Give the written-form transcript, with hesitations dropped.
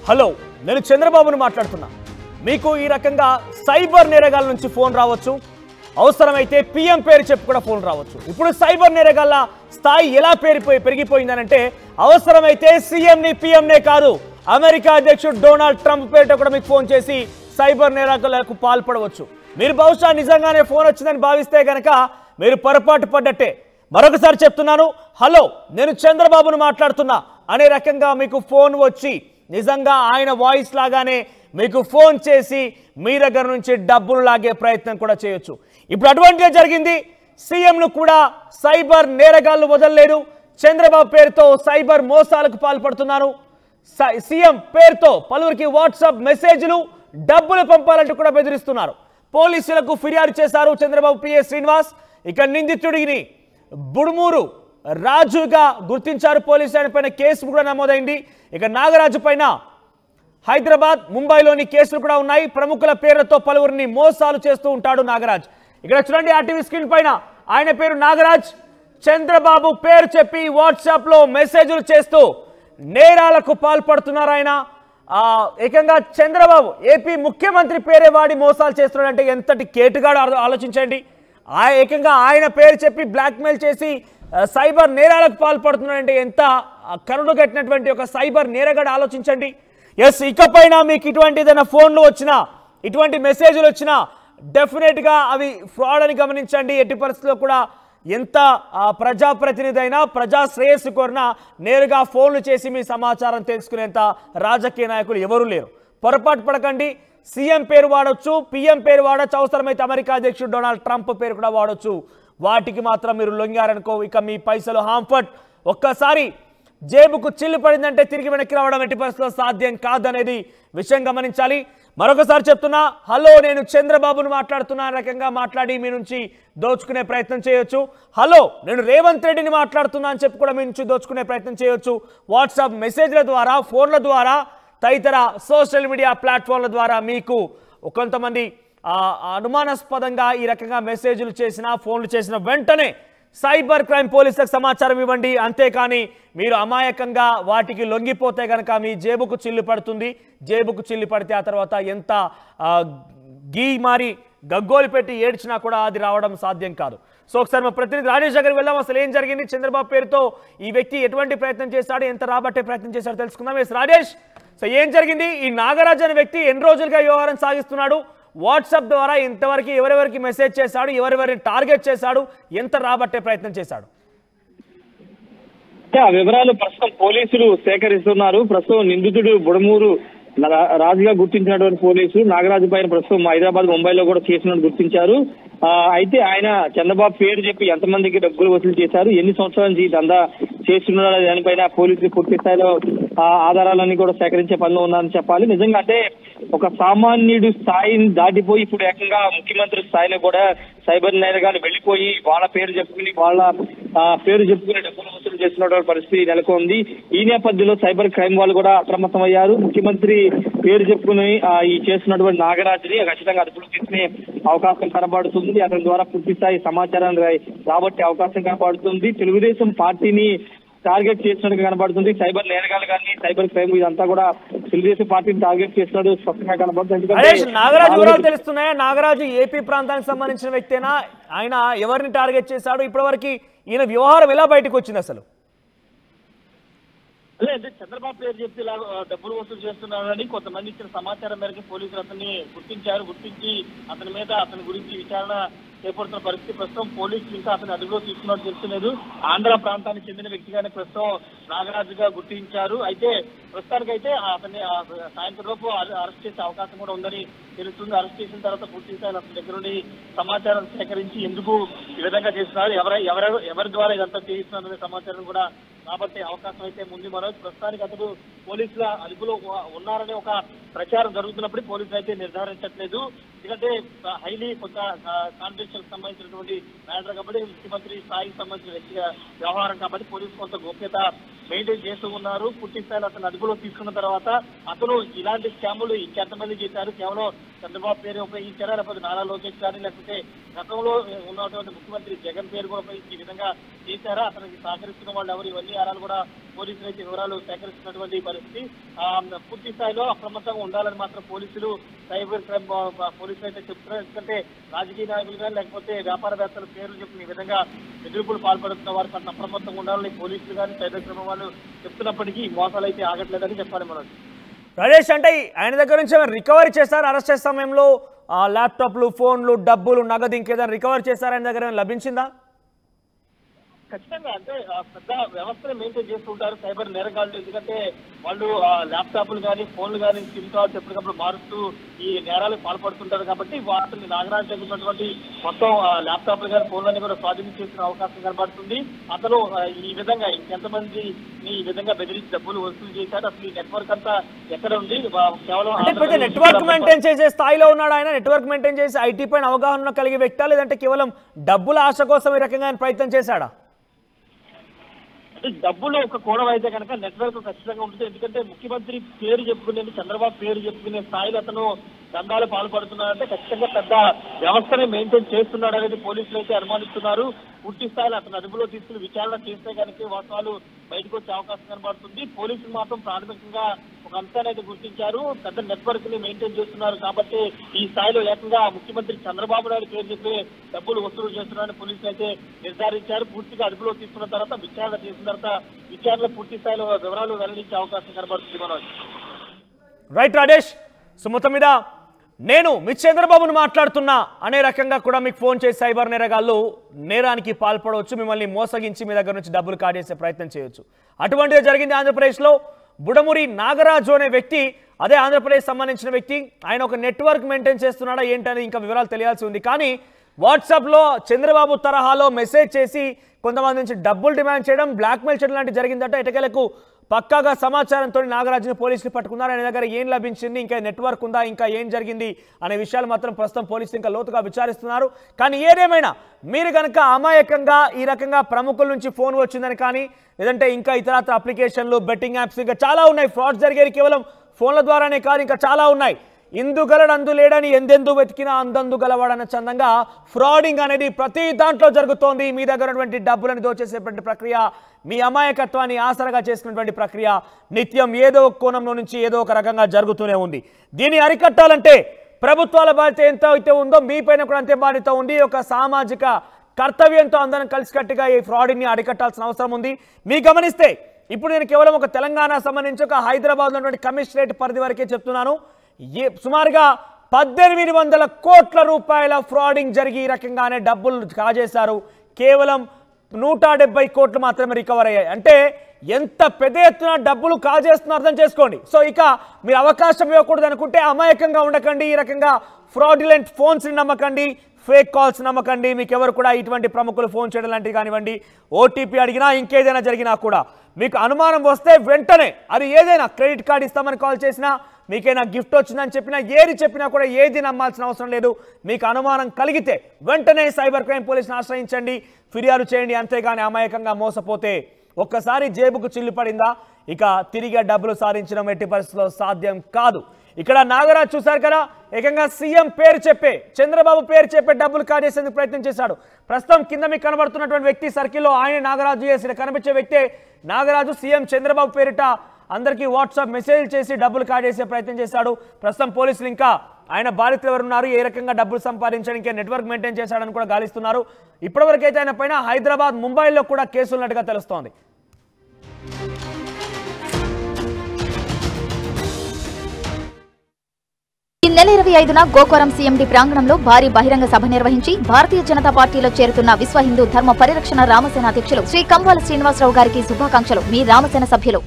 Hello నేను చంద్రబాబును మాట్లాడుతున్నా మీకు ఈ రకంగా సైబర్ నేరగాళ్ళ నుంచి ఫోన్ రావచ్చు అవసరమైతే పిఎం పేరు చెప్పి కూడా ఫోన్ రావచ్చు ఇప్పుడు సైబర్ నేరగాళ్ళ స్థాయి ఎలా పెరిగిపోయిందనంటే అవసరమైతే సీఎం ని పిఎం నే కాదు అమెరికా అధ్యక్షుడు డొనాల్డ్ ట్రంప్ పేరుతో కూడా మీకు ఫోన్ చేసి సైబర్ నేరగాళ్లకు పాల్పడవచ్చు మీరు బహుశా నిజంగానే ఫోన్ వచ్చిందని భావిస్తే గనక మీరు పొరపాటు పడ్డట్టే మరొకసారి చెప్తున్నాను హలో నేను చంద్రబాబును మాట్లాడుతున్నా అనే రకంగా మీకు ఫోన్ వచ్చి నిజంగా ఆయన వాయిస్ లాగానే మీకు ఫోన్ చేసి మీ దగ్గర నుంచి డబ్బులు లాగే ప్రయత్నం కూడా చేయొచ్చు ఇప్పుడు అటువంటిదే జరిగింది సీఎం ను కూడా సైబర్ నేరగాళ్లు వదలలేదు చంద్రబాబు పేరుతో సైబర్ మోసాలకు పాల్పడుతున్నారు సీఎం పేరుతో పలువురికి వాట్సాప్ మెసేజ్లు డబ్బులు పంపాలంటూ కూడా బెదిరిస్తున్నారు పోలీసులకు ఫిర్యాదు చేశారు చంద్రబాబు పిఏ శ్రీనివాస్ ఇక నిందితుడిని బుడుమూరు రాజుగా గుర్తించారు పోలీసులు ఆయన పైన కేసు కూడా నమోదైంది ఇక నాగరాజు పైన హైదరాబాద్ ముంబైలోని కేసులు కూడా ఉన్నాయి ప్రముఖుల పేర్లతో పలువురిని మోసాలు చేస్తూ ఉంటాడు నాగరాజ్ ఇక్కడ చూడండి ఆర్టీవీ స్క్రీన్ పైన ఆయన పేరు నాగరాజ్ చంద్రబాబు పేరు చెప్పి వాట్సాప్ లో మెసేజ్లు చేస్తూ నేరాలకు పాల్పడుతున్నారు ఆయన ఏకంగా చంద్రబాబు ఏపీ ముఖ్యమంత్రి పేరే వాడి మోసాలు చేస్తున్నాడంటే ఎంతటి కేటుగాడు ఆలోచించండి ఏకంగా ఆయన పేరు చెప్పి బ్లాక్మెయిల్ చేసి సైబర్ నేరాలకు పాల్పడుతున్నాడంటే ఎంత కరుడు కట్టినటువంటి ఒక సైబర్ నేరగాడు ఆలోచించండి ఎస్ ఇకపైన మీకు ఇటువంటి ఏదైనా ఫోన్లు వచ్చినా ఇటువంటి మెసేజ్లు వచ్చినా డెఫినెట్గా అవి ఫ్రాడ్ అని గమనించండి ఎట్టి పరిస్థితుల్లో కూడా ఎంత ప్రజాప్రతినిధి అయినా ప్రజా శ్రేయస్సు కోరినా నేరుగా ఫోన్లు చేసి మీ సమాచారం తెలుసుకునేంత రాజకీయ నాయకులు ఎవరూ లేరు పొరపాటు పడకండి సీఎం పేరు వాడొచ్చు పిఎం పేరు వాడచ్చు అవసరమైతే అమెరికా అధ్యక్షుడు డొనాల్డ్ ట్రంప్ పేరు కూడా వాడొచ్చు వాటికి మాత్రం మీరు లొంగారనుకో ఇక మీ పైసలు హాంఫర్ట్ ఒక్కసారి జేబుకు చిల్లు పడిందంటే తిరిగి వెనక్కి రావడం ఎట్టి పరిస్థితుల్లో సాధ్యం కాదనేది విషయం గమనించాలి మరొకసారి చెప్తున్నా హలో నేను చంద్రబాబును మాట్లాడుతున్నా రకంగా మాట్లాడి మీ నుంచి దోచుకునే ప్రయత్నం చేయొచ్చు హలో నేను రేవంత్ రెడ్డిని మాట్లాడుతున్నా అని చెప్పి కూడా మీ నుంచి దోచుకునే ప్రయత్నం చేయొచ్చు వాట్సాప్ మెసేజ్ల ద్వారా ఫోన్ల ద్వారా తదితర సోషల్ మీడియా ప్లాట్ఫామ్ల ద్వారా మీకు కొంతమంది అనుమానాస్పదంగా ఈ రకంగా మెసేజ్లు చేసిన ఫోన్లు చేసిన వెంటనే సైబర్ క్రైమ్ పోలీసులకు సమాచారం ఇవ్వండి అంతేకాని మీరు అమాయకంగా వాటికి లొంగిపోతే కనుక మీ జేబుకు చిల్లు పడుతుంది జేబుకు చిల్లు పడితే ఆ తర్వాత ఎంత గీ మారి గగ్గోలు పెట్టి ఏడ్చినా కూడా అది రావడం సాధ్యం కాదు సో ఒకసారి మా ప్రతినిధి రాజేష్ దగ్గరికి వెళ్దాం అసలు ఏం జరిగింది చంద్రబాబు పేరుతో ఈ వ్యక్తి ఎటువంటి ప్రయత్నం చేశాడు ఎంత రాబట్టే ప్రయత్నం చేశాడో తెలుసుకుందాం ఎస్ రాజేష్ సో ఏం జరిగింది ఈ నాగరాజ్ అనే వ్యక్తి ఎన్ని రోజులుగా వ్యవహారం సాగిస్తున్నాడు వాట్సాప్ ద్వారా ఇంతవరకు ఎవరెవరికి మెసేజ్ చేశాడు ఎవరెవరిని టార్గెట్ చేశాడు ఎంత రాబట్టే ప్రయత్నం చేశాడు ఆ వివరాలు ప్రస్తుతం పోలీసులు సేకరిస్తున్నారు ప్రస్తుతం నిందితుడు బుడమూరు రాజుగా గుర్తించినటువంటి పోలీసులు నాగరాజు పైన ప్రస్తుతం హైదరాబాద్ ముంబైలో కూడా చేసినట్టు గుర్తించారు అయితే ఆయన చంద్రబాబు పేరు చెప్పి ఎంతమందికి డబ్బులు వసూలు చేశారు ఎన్ని సంవత్సరాల నుంచి దందా చేస్తున్నాడు దానిపైన పోలీసులు పూర్తి స్థాయిలో ఆధారాలన్నీ కూడా సేకరించే పనిలో ఉన్నారని చెప్పాలి నిజంగా అంటే ఒక సామాన్యుడు స్థాయిని దాటిపోయి ఇప్పుడు ఏకంగా ముఖ్యమంత్రి స్థాయిలో కూడా సైబర్ నేరగాలు వెళ్లిపోయి వాళ్ళ పేరు చెప్పుకుని డబ్బులు వసూలు చేస్తున్నటువంటి పరిస్థితి నెలకొంది ఈ నేపథ్యంలో సైబర్ క్రైమ్ వాళ్ళు కూడా అప్రమత్తమయ్యారు ముఖ్యమంత్రి పేరు చెప్పుకుని ఈ చేస్తున్నటువంటి నాగరాజుని ఖచ్చితంగా అదుపులో తీసుకునే అవకాశం కనబడుతుంది అతని ద్వారా పూర్తి స్థాయి సమాచారాన్ని రాబట్టే అవకాశం కనబడుతుంది తెలుగుదేశం పార్టీని టార్గెట్ చేసినట్టుగా కనబడుతుంది సైబర్ నేరగాలు కానీ సైబర్ క్రైమ్ ఇదంతా కూడా తెలుగుదేశం పార్టీని టార్గెట్ చేసినట్టు స్పష్టంగా కనబడుతుంది నాగరాజు వివరాలు తెలుస్తున్నాయా నాగరాజు ఏపీ ప్రాంతానికి సంబంధించిన వ్యక్తేనా ఆయన ఎవరిని టార్గెట్ చేశాడు ఇప్పటివరకు ఈయన వ్యవహారం ఎలా బయటకు వచ్చింది అసలు అంటే చంద్రబాబు పేరు చెప్పి ఇలా డబ్బులు వసూలు చేస్తున్నారని కొంతమంది ఇచ్చిన సమాచారం మేరకు పోలీసులు అతన్ని గుర్తించి అతని మీద అతని గురించి విచారణ చేపడుతున్న పరిస్థితి ప్రస్తుతం పోలీసులు ఇంకా అతని అదుపులో తీసుకున్నట్టు తెలుస్తులేదు ఆంధ్ర ప్రాంతానికి చెందిన వ్యక్తిగానే ప్రస్తుతం నాగరాజుగా గుర్తించారు అయితే ప్రస్తుతానికైతే అతన్ని సాయంత్రం లోపు అరెస్ట్ చేసే అవకాశం కూడా ఉందని తెలుస్తుంది అరెస్ట్ చేసిన తర్వాత పూర్తి స్థాయిలో అతని దగ్గర నుండి సమాచారం సేకరించి ఎందుకు ఈ విధంగా చేస్తున్నారు ఎవరి ద్వారా ఇదంతా చేయిస్తున్నారనే సమాచారం కూడా కాబట్టి అవకాశం అయితే ముందు మనోజ్ ప్రస్తుతానికి అతడు పోలీసుల అదుపులో ఉన్నారనే ఒక ప్రచారం జరుగుతున్నప్పుడు పోలీసులు అయితే నిర్ధారించట్లేదు ఎందుకంటే హైలీ కొంత కాన్ఫిడెన్షియల్ సంబంధించినటువంటి మ్యాటర్ కాబట్టి ముఖ్యమంత్రి స్థాయికి సంబంధించిన వ్యక్తిగా వ్యవహారం కాబట్టి పోలీసు కొంత గోప్యత మెయింటైన్ చేస్తూ ఉన్నారు పూర్తి స్థాయిలో అతను అదుపులో తీసుకున్న తర్వాత అతను ఇలాంటి స్కాములు ఇంకెంతమంది చేశారు కేవలం చంద్రబాబు పేరు ఉపయోగించారా, లేకపోతే నారా లోకేష్ గారి, లేకపోతే గతంలో ఉన్నటువంటి ముఖ్యమంత్రి జగన్ పేరు కూడా ఉపయోగించి ఈ విధంగా చేశారా, అతనికి సహకరిస్తున్న వాళ్ళు ఎవరు, ఇవన్నీ ఆరాలు కూడా పోలీసులు అయితే వివరాలు సేకరిస్తున్నటువంటి పరిస్థితి. పూర్తి స్థాయిలో అప్రమత్తంగా ఉండాలని మాత్రం పోలీసులు సైబర్ క్రైమ్ పోలీసులు అయితే చెప్తున్నారు. ఎందుకంటే రాజకీయ నాయకులు కానీ లేకపోతే వ్యాపారవేత్తల పేర్లు చెప్పిన ఈ విధంగా బెదిరింపులు పాల్పడుతున్న వారికి అంత అప్రమత్తంగా ఉండాలని పోలీసులు కానీ సైబర్ క్రైమ్ వాళ్ళు చెప్తున్నప్పటికీ మోసాలు అయితే ఆగట్లేదని చెప్పాలి మనం. రాజేష్, అంటే ఆయన దగ్గర నుంచి రికవరీ చేశారు అరెస్ట్ చేసే సమయంలో? ల్యాప్టాప్లు, ఫోన్లు, డబ్బులు, నగదు ఇంకేదైనా రికవర్ చేశారు? ఆయన దగ్గర లభించిందా? ఖచ్చితంగా అంటే పెద్ద వ్యవస్థను మెయింటైన్ చేస్తుంటారు సైబర్ నేరగాళ్ళు. ఎందుకంటే వాళ్ళు ల్యాప్టాప్లు కానీ ఫోన్లు కానీ సిమ్ కార్డ్స్ ఎప్పటికప్పుడు మారుస్తూ ఈ నేరాలకు పాల్పడుతుంటారు. కాబట్టి వాటిని నాగరాజు దగ్గరున్నటువంటి మొత్తం ల్యాప్టాప్లు కానీ ఫోన్లన్నీ కూడా స్వాధీనం చేసుకునే అవకాశం కనబడుతుంది. అతను ఈ విధంగా ఇంకెంతమంది ఈ విధంగా బెదిరించి డబ్బులు వసూలు చేశారు, అసలు ఈ నెట్వర్క్ అంతా ఎక్కడ ఉంది? కేవలం నెట్వర్క్ మెయింటైన్ చేసే స్థాయిలో ఉన్నాడు ఆయన? నెట్వర్క్ మెయింటైన్ చేసి ఐటీ పైన అవగాహన కలిగే వ్యక్తి, లేదంటే కేవలం డబ్బుల ఆశ కోసం ఈ రకంగా ప్రయత్నం చేశాడా? డబ్బులు ఒక కోణం అయితే కనుక నెట్వర్క్ ఖచ్చితంగా ఉంటుంది. ఎందుకంటే ముఖ్యమంత్రి పేరు చెప్పుకునే, చంద్రబాబు పేరు చెప్పుకునే స్థాయిలో అతను దందాలు పాల్పడుతున్నాడంటే ఖచ్చితంగా పెద్ద వ్యవస్థని మెయింటైన్ చేస్తున్నాడు అనేది పోలీసులు అయితే అనుమానిస్తున్నారు. పూర్తి స్థాయిలో అతను అదుపులో తీసుకుని విచారణ చేస్తే కనుక వాస్తవాలు బయటకు వచ్చే అవకాశం కనబడుతుంది. పోలీసులు మాత్రం ప్రాథమికంగా ఒక అంశాన్ని అయితే గుర్తించారు, పెద్ద నెట్వర్క్ ని మెయింటైన్ చేస్తున్నారు. కాబట్టి ఈ స్థాయిలో ఏకంగా ముఖ్యమంత్రి చంద్రబాబు నాయుడు పేరు చెప్పి డబ్బులు వసూలు చేస్తున్నారని పోలీసులు అయితే నిర్ధారించారు. పూర్తిగా అదుపులో తీసుకున్న తర్వాత విచారణ చేసిన తర్వాత విచారణలో పూర్తి స్థాయిలో వివరాలు వెల్లడించే అవకాశం కనబడుతుంది. మనోజ్, రైట్ రాజేష్. సో మొత్తం మీద నేను మీ చంద్రబాబును మాట్లాడుతున్నా అనే రకంగా కూడా మీకు ఫోన్ చేసి సైబర్ నేరగాళ్ళు నేరానికి పాల్పడవచ్చు, మిమ్మల్ని మోసగించి మీ దగ్గర నుంచి డబ్బులు కాజేసే ప్రయత్నం చేయొచ్చు. అటువంటిది జరిగింది ఆంధ్రప్రదేశ్లో. బుడమూరి నాగరాజు అనే వ్యక్తి, అదే ఆంధ్రప్రదేశ్ సంబంధించిన వ్యక్తి, ఆయన ఒక నెట్వర్క్ మెయింటైన్ చేస్తున్నాడా ఏంటనేది ఇంకా వివరాలు తెలియాల్సి ఉంది. కానీ వాట్సాప్లో చంద్రబాబు తరహాలో మెసేజ్ చేసి కొంతమంది నుంచి డబ్బులు డిమాండ్ చేయడం, బ్లాక్మెయిల్ చేయడం లాంటివి జరిగిందంటే ఎటకేలకు పక్కాగా సమాచారంతో నాగరాజుని పోలీసులు పట్టుకున్నారు. ఆయన దగ్గర ఏం లభించింది, ఇంకా నెట్వర్క్ ఉందా, ఇంకా ఏం జరిగింది అనే విషయాలు మాత్రం ప్రస్తుతం పోలీసులు ఇంకా లోతుగా విచారిస్తున్నారు. కానీ ఏదేమైనా మీరు కనుక అమాయకంగా ఈ రకంగా ప్రముఖుల నుంచి ఫోన్ వచ్చిందని కానీ, లేదంటే ఇంకా ఇతరత్ర అప్లికేషన్లు, బెట్టింగ్ యాప్స్ ఇంకా చాలా ఉన్నాయి. ఫ్రాడ్స్ జరిగేది కేవలం ఫోన్ల ద్వారానే కాదు, ఇంకా చాలా ఉన్నాయి. ఇందుగలడు అందు లేడని ఎందెందు వెతికినా అందందు గలవాడన్న చందంగా ఫ్రాడింగ్ అనేది ప్రతి దాంట్లో జరుగుతోంది. మీ దగ్గర ఉన్నటువంటి డబ్బులను దోచేసేటువంటి ప్రక్రియ, మీ అమాయకత్వాన్ని ఆసరగా చేసుకున్నటువంటి ప్రక్రియ నిత్యం ఏదో ఒక కోణంలో నుంచి ఏదో ఒక రకంగా జరుగుతూనే ఉంది. దీన్ని అరికట్టాలంటే ప్రభుత్వాల బాధ్యత ఎంత అయితే ఉందో మీపైన కూడా అంతే బాధ్యత ఉంది. ఒక సామాజిక కర్తవ్యంతో అందరం కలిసికట్టుగా ఈ ఫ్రాడింగ్ని అరికట్టాల్సిన అవసరం ఉంది. మీ గమనిస్తే ఇప్పుడు నేను కేవలం ఒక తెలంగాణ సంబంధించి ఒక హైదరాబాద్లో ఉన్నటువంటి కమిషనరేట్ పరిధి వరకే చెప్తున్నాను. సుమారుగా 1800 కోట్ల రూపాయల ఫ్రాడింగ్ జరిగి ఈ రకంగానే డబ్బులు కాజేశారు. కేవలం 170 కోట్లు మాత్రమే రికవర్ అయ్యాయి. అంటే ఎంత పెద్ద ఎత్తున డబ్బులు కాజేస్తున్నా అర్థం చేసుకోండి. సో ఇక మీరు అవకాశం ఇవ్వకూడదు అనుకుంటే అమాయకంగా ఉండకండి. ఈ రకంగా ఫ్రాడ్యులెంట్ ఫోన్స్ని నమ్మకండి, ఫేక్ కాల్స్ నమ్మకండి. మీకు ఎవరు కూడా ఇటువంటి ప్రముఖులు ఫోన్ చేయడం లాంటివి కానివ్వండి, ఓటీపీ అడిగినా ఇంకేదైనా జరిగినా కూడా మీకు అనుమానం వస్తే వెంటనే అది ఏదైనా క్రెడిట్ కార్డు ఇస్తామని కాల్ చేసినా, మీకైనా గిఫ్ట్ వచ్చిందని చెప్పినా, ఏది చెప్పినా కూడా ఏది నమ్మాల్సిన అవసరం లేదు. మీకు అనుమానం కలిగితే వెంటనే సైబర్ క్రైమ్ పోలీసుని ఆశ్రయించండి, ఫిర్యాదు చేయండి. అంతేగాని అమాయకంగా మోసపోతే ఒక్కసారి జేబుకు చిల్లు పడిందా ఇక తిరిగి డబ్బులు సాధించడం ఎట్టి పరిస్థితుల్లో సాధ్యం కాదు. ఇక్కడ నాగరాజు చూశారు కదా, ఏకంగా సీఎం పేరు చెప్పే, చంద్రబాబు పేరు చెప్పే డబ్బులు కాజేసేందుకు ప్రయత్నం చేశాడు. ప్రస్తుతం కింద మీకు కనబడుతున్నటువంటి వ్యక్తి సర్కిల్లో ఆయన నాగరాజు చేసిన కనిపించే వ్యక్తే నాగరాజు. సీఎం చంద్రబాబు పేరిట అందరికీ వాట్సాప్ మెసేజ్ చేసి డబ్బులు కాజేసే ప్రయత్నం చేశాడు. ప్రస్తుతం పోలీసులు ఇంకా ఆయన బాధితులు ఎవరున్నారు, ఏ రకంగా డబ్బులు సంపాదించడానికి నెట్వర్క్ మెయింటైన్ చేశాడని కూడా గాలిస్తున్నారు. ఇప్పటివరకైతే ఆయన పైన హైదరాబాద్, ముంబైలో కూడా కేసులు ఉన్నట్టుగా తెలుస్తోంది. ఈ నెల 25న గోకవరం సీఎండీ ప్రాంగణంలో భారీ బహిరంగ సభ నిర్వహించి భారతీయ జనతా పార్టీలో చేరుతున్న విశ్వ హిందూ ధర్మ పరిరక్షణ రామసేన అధ్యక్షులు శ్రీ కంబాల శ్రీనివాసరావు గారికి శుభాకాంక్షలు. మీ రామసేన సభ్యులు.